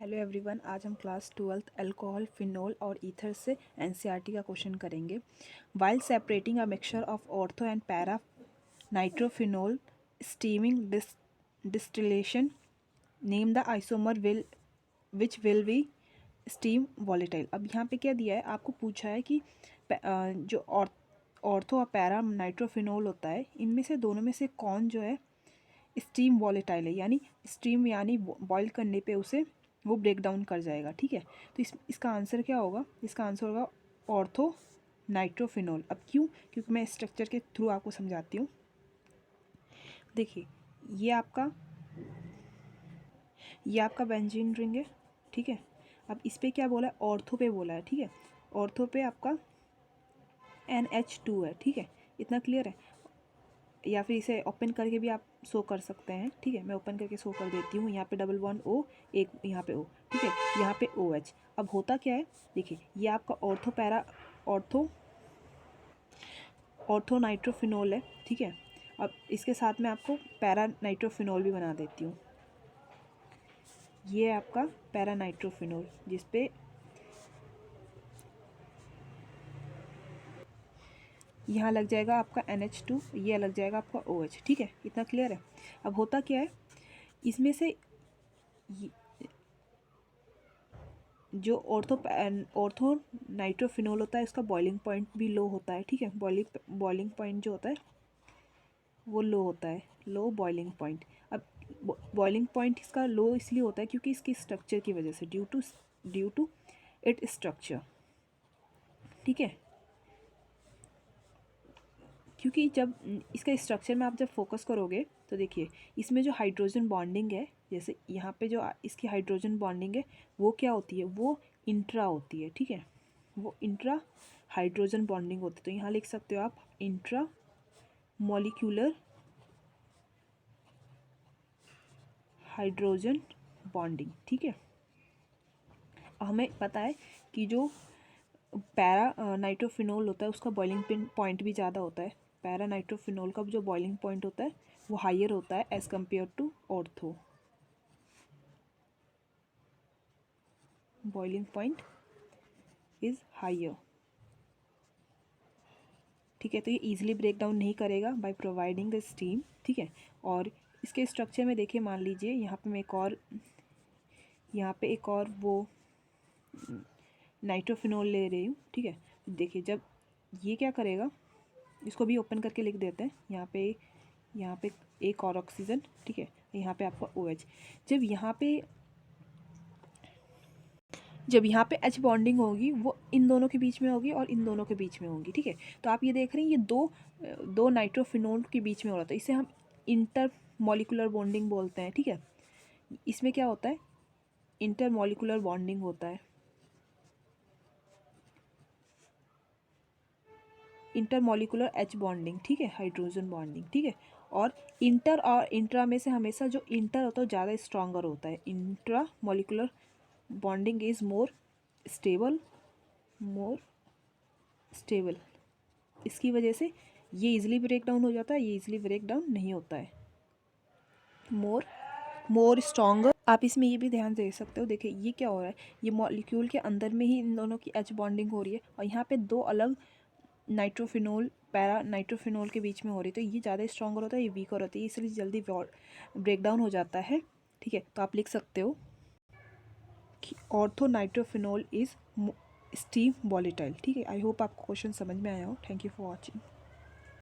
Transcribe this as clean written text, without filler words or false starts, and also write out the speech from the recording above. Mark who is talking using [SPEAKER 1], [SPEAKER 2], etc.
[SPEAKER 1] Hello everyone, आज हम class 12th alcohol, phenol और ईथर से एनसीईआरटी का क्वेश्चन करेंगे। While separating a mixture of ortho and para nitrophenol steaming distillation, name the isomer which will be steam volatile. अब यहाँ पे क्या दिया है, आपको पूछा है कि जो ऑर्थो और पैरा नाइट्रोफिनोल होता है, इनमें से दोनों में से कौन जो है स्टीम वॉलेटाइल है, यानी स्टीम यानी बॉईल करने पे उसे वो ब्रेक डाउन कर जाएगा। ठीक है, तो इसका आंसर क्या होगा? इसका आंसर होगा ऑर्थो नाइट्रोफिनोल। अब क्यों? क्योंकि मैं स्ट्रक्चर के थ्रू आपको समझाती हूँ। देखिए, ये आपका बेंजीन रिंग है। ठीक है, अब इस पे क्या बोला है? ऑर्थो पे बोला है। ठीक है, ऑर्थो पे आपका NH2 है। ठीक है, इतना क्लियर है? या फिर इसे ओपन करके भी आप शो कर सकते हैं। ठीक है, मैं ओपन करके शो कर देती हूँ। यहाँ पे डबल बॉन्ड O, एक यहाँ पे O। ठीक है, यहाँ पे OH। अब होता क्या है, देखिए, ये आपका ऑर्थो नाइट्रोफिनोल है। ठीक है, अब इसके साथ में आपको पैरा नाइट्रोफिनोल भी बना देती हूँ। ये है आपका पैरा नाइट्रोफिनोल, जिसपे यहाँ लग जाएगा आपका NH2, ये लग जाएगा आपका OH। ठीक है, इतना क्लियर है? अब होता क्या है, इसमें से जो ऑर्थो नाइट्रोफिनोल होता है, इसका बॉइलिंग पॉइंट भी लो होता है। ठीक है, बॉइलिंग पॉइंट जो होता है वो लो होता है, लो बॉइलिंग पॉइंट। अब बॉइलिंग पॉइंट इसका लो इसलिए होता है क्योंकि इसके स्ट्रक्चर की वजह से, ड्यू टू इट स्ट्रक्चर। ठीक है, क्योंकि जब इसका स्ट्रक्चर में आप जब फोकस करोगे तो देखिए, इसमें जो हाइड्रोजन बॉन्डिंग है, जैसे यहाँ पे जो इसकी हाइड्रोजन बॉन्डिंग है, वो क्या होती है? वो इंट्रा होती है। ठीक है, वो इंट्रा हाइड्रोजन बॉन्डिंग होती है। तो यहाँ लिख सकते हो आप इंट्रा मॉलिक्यूलर हाइड्रोजन बॉन्डिंग। ठीक है, हमें पता है कि जो पैरा नाइट्रोफिनोल होता है उसका बॉइलिंग पॉइंट भी ज़्यादा होता है। पैरा नाइट्रोफिनोल का जो बॉइलिंग पॉइंट होता है वो हायर होता है as compared to ortho. Boiling point is higher. ठीक है, तो ये इजीली ब्रेक डाउन नहीं करेगा बाय प्रोवाइडिंग द स्टीम। ठीक है, और इसके स्ट्रक्चर में देखिए, मान लीजिए यहाँ पे एक और वो नाइट्रोफिनोल ले रही हूँ। ठीक है, देखिए, जब ये क्या करेगा, इसको भी ओपन करके लिख देते हैं। यहाँ पे एक और ऑक्सीजन। ठीक है, यहाँ पे आपका OH। जब यहाँ पे H बॉन्डिंग होगी, वो इन दोनों के बीच में होगी और इन दोनों के बीच में होगी। ठीक है, तो आप ये देख रहे हैं, ये दो नाइट्रोफिनोल के बीच में हो रहा था। इसे हम इंटर मॉलिकुलर बॉन्डिंग बोलते हैं। ठीक है, इसमें क्या होता है? इंटर मॉलिकुलर बॉन्डिंग होता है। Intermolecular H bonding. ठीक है, हाइड्रोजन बॉन्डिंग। ठीक है, और इंट्रा में से हमेशा जो इंटर होता है ज़्यादा स्ट्रॉन्गर होता है। Intra molecular bonding is more stable. इसकी वजह से ये इजीली ब्रेक डाउन हो जाता है, ये इजीली ब्रेक डाउन नहीं होता है। More stronger. आप इसमें ये भी ध्यान दे सकते हो। देखिए, ये क्या हो रहा है, ये मॉलिक्यूल के अंदर में ही इन दोनों की H बॉन्डिंग हो रही है, और यहाँ पे दो अलग नाइट्रोफिनोल पैरा नाइट्रोफिनोल के बीच में हो रही है। तो ये ज़्यादा स्ट्रॉन्गर होता है, ये वीकर होता है, इसलिए जल्दी ब्रेक डाउन हो जाता है। ठीक है, तो आप लिख सकते हो कि ortho nitrophenol is steam volatile. ठीक है, आई होप आपको क्वेश्चन समझ में आया हो। Thank you for watching.